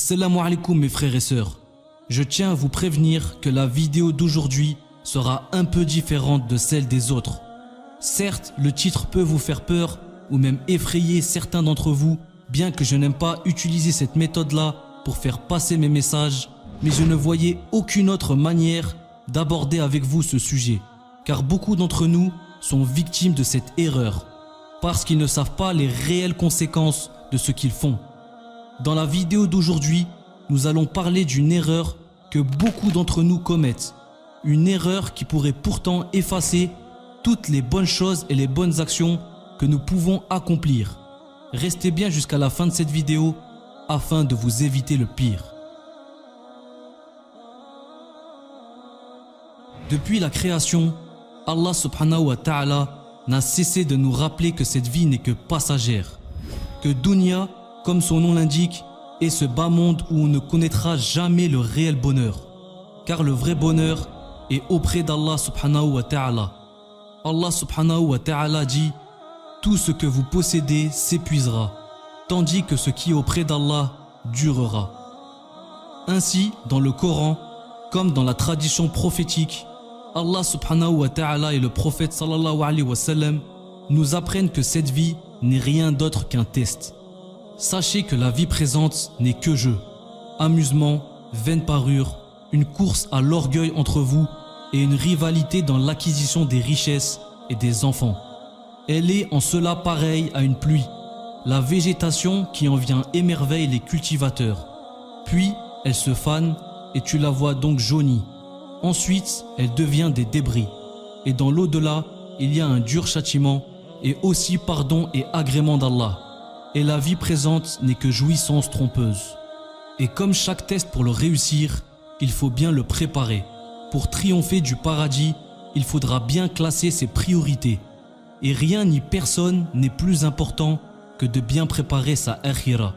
Assalamu alaikum mes frères et sœurs. Je tiens à vous prévenir que la vidéo d'aujourd'hui sera un peu différente de celle des autres. Certes, le titre peut vous faire peur ou même effrayer certains d'entre vous, bien que je n'aime pas utiliser cette méthode-là pour faire passer mes messages, mais je ne voyais aucune autre manière d'aborder avec vous ce sujet, car beaucoup d'entre nous sont victimes de cette erreur, parce qu'ils ne savent pas les réelles conséquences de ce qu'ils font. Dans la vidéo d'aujourd'hui, nous allons parler d'une erreur que beaucoup d'entre nous commettent. Une erreur qui pourrait pourtant effacer toutes les bonnes choses et les bonnes actions que nous pouvons accomplir. Restez bien jusqu'à la fin de cette vidéo afin de vous éviter le pire. Depuis la création, Allah subhanahu wa ta'ala n'a cessé de nous rappeler que cette vie n'est que passagère. Que dunya, comme son nom l'indique, est ce bas monde où on ne connaîtra jamais le réel bonheur. Car le vrai bonheur est auprès d'Allah subhanahu wa ta'ala. Allah subhanahu wa ta'ala dit « Tout ce que vous possédez s'épuisera, tandis que ce qui est auprès d'Allah durera. » Ainsi, dans le Coran, comme dans la tradition prophétique, Allah subhanahu wa ta'ala et le prophète sallallahu alayhi wa sallam nous apprennent que cette vie n'est rien d'autre qu'un test. Sachez que la vie présente n'est que jeu, amusement, vaine parure, une course à l'orgueil entre vous et une rivalité dans l'acquisition des richesses et des enfants. Elle est en cela pareille à une pluie, la végétation qui en vient émerveille les cultivateurs. Puis elle se fane et tu la vois donc jaunie. Ensuite, elle devient des débris. Et dans l'au-delà, il y a un dur châtiment et aussi pardon et agrément d'Allah. Et la vie présente n'est que jouissance trompeuse. Et comme chaque test pour le réussir, il faut bien le préparer. Pour triompher du paradis, il faudra bien classer ses priorités. Et rien ni personne n'est plus important que de bien préparer sa akhira.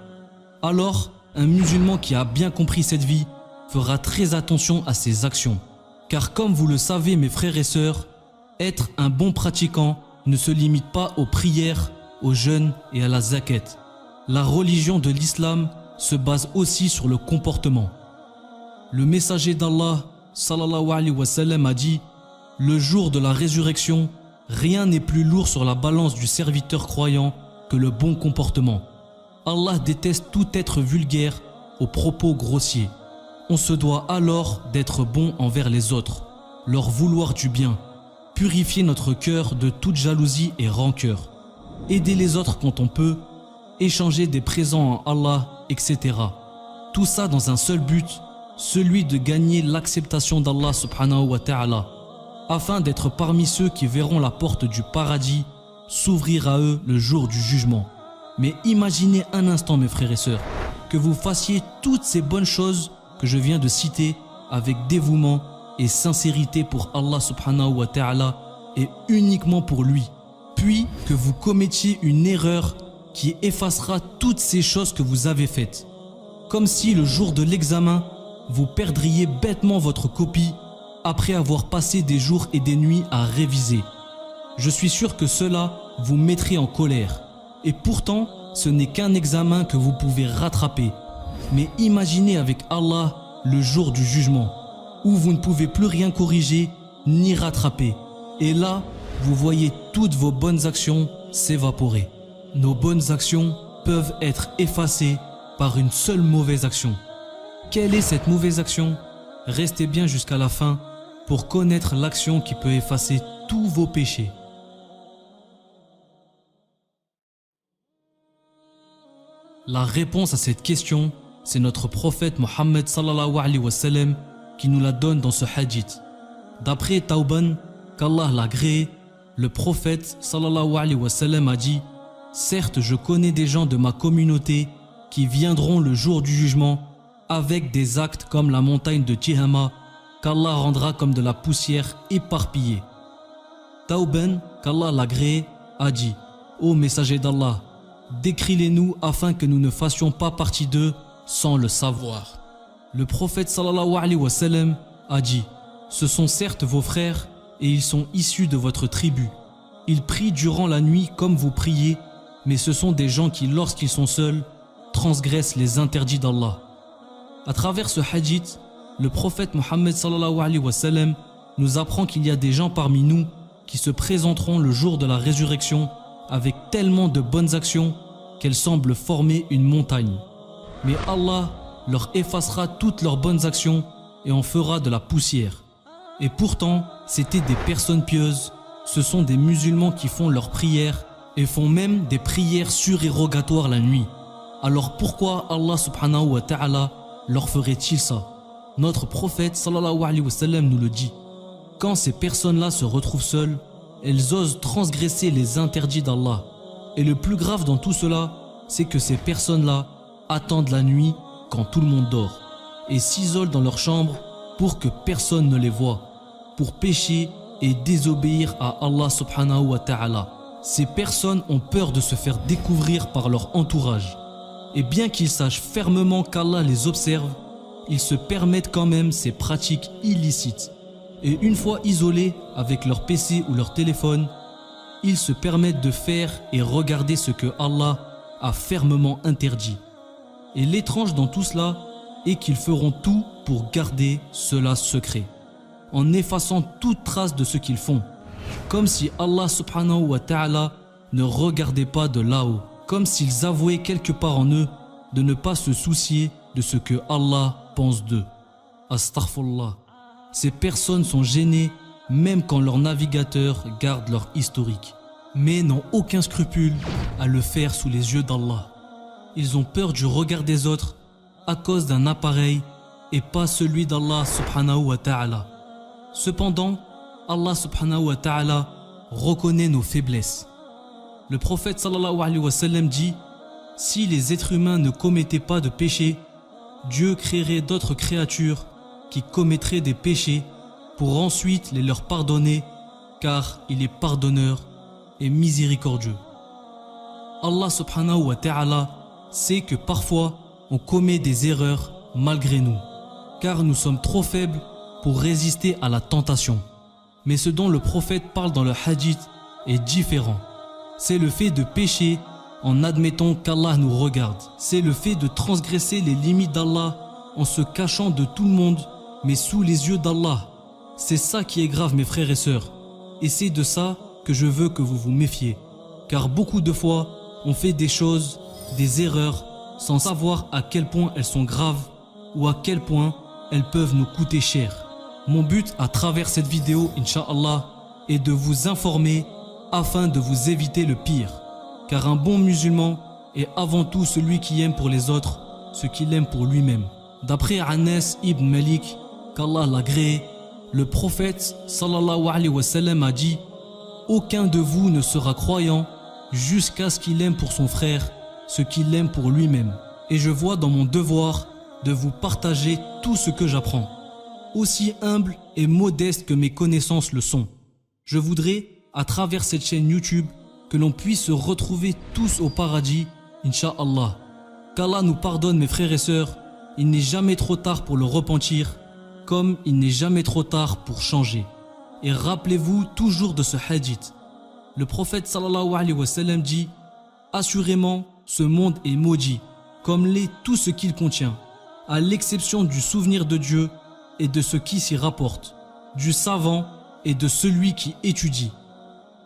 Alors, un musulman qui a bien compris cette vie fera très attention à ses actions. Car comme vous le savez mes frères et sœurs, être un bon pratiquant ne se limite pas aux prières, aux jeûnes et à la zakat. La religion de l'islam se base aussi sur le comportement. Le messager d'Allah sallallahu alayhi wa sallam a dit « Le jour de la résurrection, rien n'est plus lourd sur la balance du serviteur croyant que le bon comportement. Allah déteste tout être vulgaire aux propos grossiers. On se doit alors d'être bon envers les autres, leur vouloir du bien, purifier notre cœur de toute jalousie et rancœur, aider les autres quand on peut, échanger des présents en Allah, etc. Tout ça dans un seul but, celui de gagner l'acceptation d'Allah subhanahu wa ta'ala, afin d'être parmi ceux qui verront la porte du paradis s'ouvrir à eux le jour du jugement. Mais imaginez un instant mes frères et sœurs, que vous fassiez toutes ces bonnes choses que je viens de citer avec dévouement et sincérité pour Allah subhanahu wa ta'ala et uniquement pour lui. Puis que vous commettiez une erreur qui effacera toutes ces choses que vous avez faites. Comme si le jour de l'examen, vous perdriez bêtement votre copie après avoir passé des jours et des nuits à réviser. Je suis sûr que cela vous mettrait en colère. Et pourtant, ce n'est qu'un examen que vous pouvez rattraper. Mais imaginez avec Allah le jour du jugement, où vous ne pouvez plus rien corriger ni rattraper. Et là, vous voyez toutes vos bonnes actions s'évaporer. Nos bonnes actions peuvent être effacées par une seule mauvaise action. Quelle est cette mauvaise action? Restez bien jusqu'à la fin pour connaître l'action qui peut effacer tous vos péchés. La réponse à cette question, c'est notre prophète Mohammed sallallahu alayhi wa sallam qui nous la donne dans ce hadith. D'après Tauban, qu'Allah l'a agréé, le prophète sallallahu alayhi wa sallam a dit « Certes, je connais des gens de ma communauté qui viendront le jour du jugement avec des actes comme la montagne de Tihama qu'Allah rendra comme de la poussière éparpillée. » Tauban, qu'Allah l'a agréé, a dit « Ô messager d'Allah, décris-les-nous afin que nous ne fassions pas partie d'eux sans le savoir. » Le prophète sallallahu alayhi wa sallam a dit « Ce sont certes vos frères et ils sont issus de votre tribu. Ils prient durant la nuit comme vous priez, mais ce sont des gens qui, lorsqu'ils sont seuls, transgressent les interdits d'Allah. À travers ce hadith, le prophète Mohammed sallallahu alayhi wa sallam nous apprend qu'il y a des gens parmi nous qui se présenteront le jour de la résurrection avec tellement de bonnes actions qu'elles semblent former une montagne. Mais Allah leur effacera toutes leurs bonnes actions et en fera de la poussière. Et pourtant, c'étaient des personnes pieuses, ce sont des musulmans qui font leurs prières et font même des prières surérogatoires la nuit. Alors pourquoi Allah subhanahu wa ta'ala leur ferait-il ça? Notre prophète sallallahu alayhi wa sallam nous le dit. Quand ces personnes-là se retrouvent seules, elles osent transgresser les interdits d'Allah. Et le plus grave dans tout cela, c'est que ces personnes-là attendent la nuit quand tout le monde dort et s'isolent dans leur chambre pour que personne ne les voie, pour pécher et désobéir à Allah subhanahu wa ta'ala. Ces personnes ont peur de se faire découvrir par leur entourage. Et bien qu'ils sachent fermement qu'Allah les observe, ils se permettent quand même ces pratiques illicites. Et une fois isolés avec leur PC ou leur téléphone, ils se permettent de faire et regarder ce que Allah a fermement interdit. Et l'étrange dans tout cela est qu'ils feront tout pour garder cela secret, en effaçant toute trace de ce qu'ils font, comme si Allah subhanahu wa ta'ala ne regardait pas de là-haut, comme s'ils avouaient quelque part en eux de ne pas se soucier de ce que Allah pense d'eux. Astaghfirullah. Ces personnes sont gênées même quand leur navigateur garde leur historique, mais n'ont aucun scrupule à le faire sous les yeux d'Allah. Ils ont peur du regard des autres à cause d'un appareil et pas celui d'Allah subhanahu wa ta'ala. Cependant, Allah subhanahu wa ta'ala reconnaît nos faiblesses. Le prophète sallallahu alayhi wa sallam dit: si les êtres humains ne commettaient pas de péché, Dieu créerait d'autres créatures qui commettraient des péchés pour ensuite les leur pardonner, car il est pardonneur et miséricordieux. Allah subhanahu wa ta'ala sait que parfois on commet des erreurs malgré nous, car nous sommes trop faibles pour résister à la tentation. Mais ce dont le prophète parle dans le hadith est différent. C'est le fait de pécher en admettant qu'Allah nous regarde. C'est le fait de transgresser les limites d'Allah en se cachant de tout le monde, mais sous les yeux d'Allah. C'est ça qui est grave, mes frères et sœurs. Et c'est de ça que je veux que vous vous méfiez. Car beaucoup de fois, on fait des choses, des erreurs, sans savoir à quel point elles sont graves ou à quel point elles peuvent nous coûter cher. Mon but à travers cette vidéo, Inch'Allah, est de vous informer afin de vous éviter le pire. Car un bon musulman est avant tout celui qui aime pour les autres ce qu'il aime pour lui-même. D'après Anas ibn Malik, qu'Allah l'agrée, le prophète sallallahu alayhi wa sallam a dit: aucun de vous ne sera croyant jusqu'à ce qu'il aime pour son frère ce qu'il aime pour lui-même. Et je vois dans mon devoir de vous partager tout ce que j'apprends, aussi humble et modeste que mes connaissances le sont. Je voudrais, à travers cette chaîne YouTube, que l'on puisse se retrouver tous au paradis, Inch'Allah. Qu'Allah nous pardonne, mes frères et sœurs. Il n'est jamais trop tard pour le repentir, comme il n'est jamais trop tard pour changer. Et rappelez-vous toujours de ce hadith. Le prophète sallallahu alayhi wa sallam dit: assurément, ce monde est maudit, comme l'est tout ce qu'il contient, à l'exception du souvenir de Dieu et de ce qui s'y rapporte, du savant et de celui qui étudie.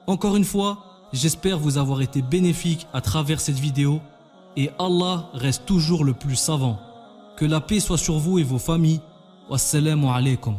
Encore une fois, j'espère vous avoir été bénéfique à travers cette vidéo et Allah reste toujours le plus savant. Que la paix soit sur vous et vos familles. Wassalamu alaikum.